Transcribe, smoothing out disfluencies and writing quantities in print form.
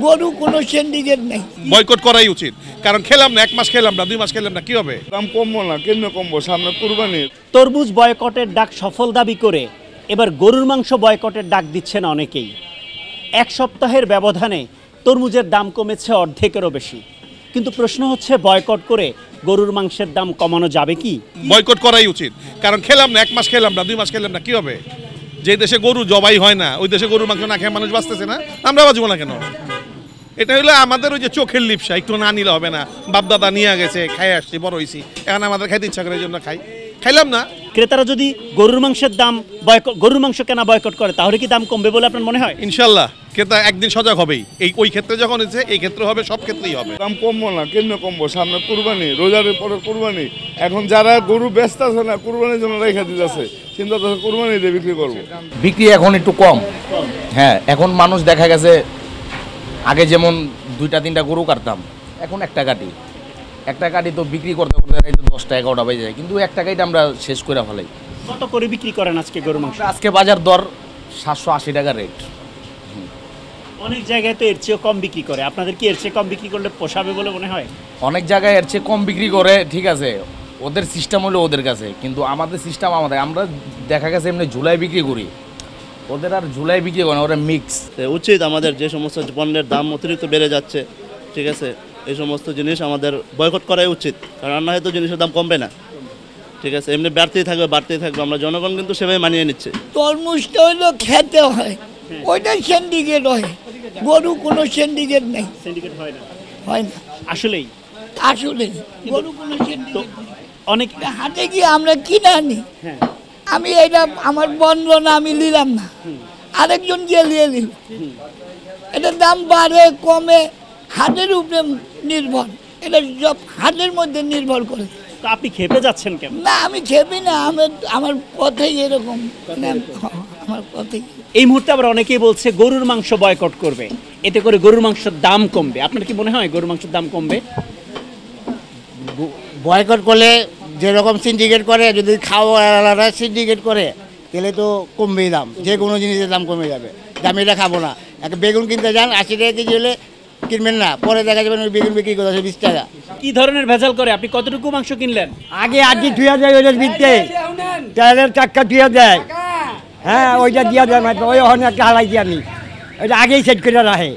গরু কোনো সিন্ডিকেট নাই, বয়কট করাই উচিত। কারণ খেলাম না, 1 মাস খেলাম না, 2 মাস খেলাম না, কি হবে? দাম কমবো না, কেন কমবো? সামনে কুরবানি। তরমুজ বয়কটের ডাক সফল দাবি করে এবার গরুর মাংস বয়কটের ডাক দিচ্ছেন অনেকেই। 1 সপ্তাহের ব্যবধানে তরমুজের দাম কমেছে অর্ধেকেরও বেশি। কিন্তু প্রশ্ন হচ্ছে, বয়কট করে গরুর মাংসের দাম কমানো যাবে কি? বয়কট করাই উচিত। কারণ খেলাম না, 1 মাস খেলাম না, 2 মাস খেলাম না, কি হবে? যে দেশে গরু জবাই হয় না, ওই দেশে গরুর মাংস না খেয়ে মানুষ বাঁচতেছে না, আমরা বাঁচবো না কেন? এটা হলো আমাদের ওই যে চোখের লিপসা, একটু না নিলে হবে না। বাপদাদা নিয়ে গেছে, খাই আসছি, বড় হয়েছি, এখন আমাদের খাইতে ইচ্ছা করে, এই জন্য খাইলাম না। ক্রেতারা যদি গরুর মাংসের দাম গরুর মাংস কেনা বয়কট করে, তাহলে কি দাম কমবে বলে আপনার মনে হয়? ইনশাল্লাহ ক্রেতা একদিন সজাগ হবেই। ওই ক্ষেত্রে যখন হয়েছে, এই ক্ষেত্রে হবে, সব ক্ষেত্রেই হবে। দাম কমবো না, কেন কমবো? সামনে কুরবানি, রোজার পরে কুরবানি। এখন যারা গরু ব্যস্ত আছে না, কুরবানির জন্য রেখে দিতেছে, চিন্তা করছে কুরবানি দিয়ে বিক্রি করবো। বিক্রি এখন একটু কম। হ্যাঁ, এখন মানুষ দেখা গেছে আগে যেমন 2-3টা গরু কাটতাম, এখন একটা কাটি তো বিক্রি করতে করতে 10টা 11টা বেজে যায়, কিন্তু একটা কাটি আমরা শেষ করে ফেলাই। কত করে বিক্রি করেন আজকে গরুর মাংস? আজকে বাজার দর 780 টাকা রেট। অনেক জায়গায় তো এর চেয়েও কম বিক্রি করে, আপনাদের কি এর চেয়ে কম বিক্রি করলে পোষাবে বলে মনে হয়? অনেক জায়গায় এর চেয়ে কম বিক্রি করে, ঠিক আছে, ওদের সিস্টেম হলো ওদের কাছে, কিন্তু আমাদের সিস্টেম আমরা দেখা গেছে এমনি ঝুলাই বিক্রি করি, ওদের আর ঝুলাই বিক্রি করে না, ওরা মিক্স। উচিত আমাদের যে সমস্ত পণ্যের দাম অতিরিক্ত বেড়ে যাচ্ছে, ঠিক আছে, এই সমস্ত জিনিস আমাদের বয়কট করাই উচিত। কারণ না হয়তো জিনিসের দাম কমবে না, ঠিক আছে, এমনি বাড়তেই থাকবে। আমরা জনগণ কিন্তু সেভাবে মানিয়ে নিচ্ছে। তরমুজটা হইলো খেতে হয়, ওইটা সিন্ডিকেট হয়। গরু কোনো সিন্ডিকেট নাই, সিন্ডিকেট হয় না, হয় না আসলেই। আসলে গরু কোনো সিন্ডিকেট অনেক হাটে গিয়ে আমরা কিনে আনি। আমি এটা আমার বন্ধ না, আমি নিলাম না, আরেকজন গিয়ে নিয়ে নিল। এটার দাম বাড়ে কমে হাটের উপরে নির্ভর, এটা সব হাটের মধ্যে নির্ভর করে। তো আপনি খেপে যাচ্ছেন কেন? না, আমি খেপি না, আমার পথেই এরকম, আমার পথেই। এই মুহূর্তে আবার অনেকেই বলছে গরুর মাংস বয়কট করবে, এতে করে গরুর মাংসের দাম কমবে। আপনার কি মনে হয় গরুর মাংসের দাম কমবে? বয়কট করলে যেরকম সিন্ডিকেট করে, যদি খাওয়া সিন্ডিকেট করে, তাহলে তো কমবেই দাম, যে কোনো জিনিসের দাম কমে যাবে। আমি এটা খাবো না। একটা বেগুন কিনতে যান 80 টাকা কেজি হলে কিনবেন না, পরে দেখা যাবেন ওই বেগুন বিক্রি করতে 20 টাকা। কি ধরনের ভেজাল করে? আপনি কতটুকু মাংস কিনলেন? আগে ধুয়া যায়, ওইটা বিকতে তেলের টাকা ধুয়া যায়। হ্যাঁ, ওইটা দিয়া যায়, ওই ওখানে একটা হালাই দিই আমি, ওইটা আগেই সেট করে রাখে।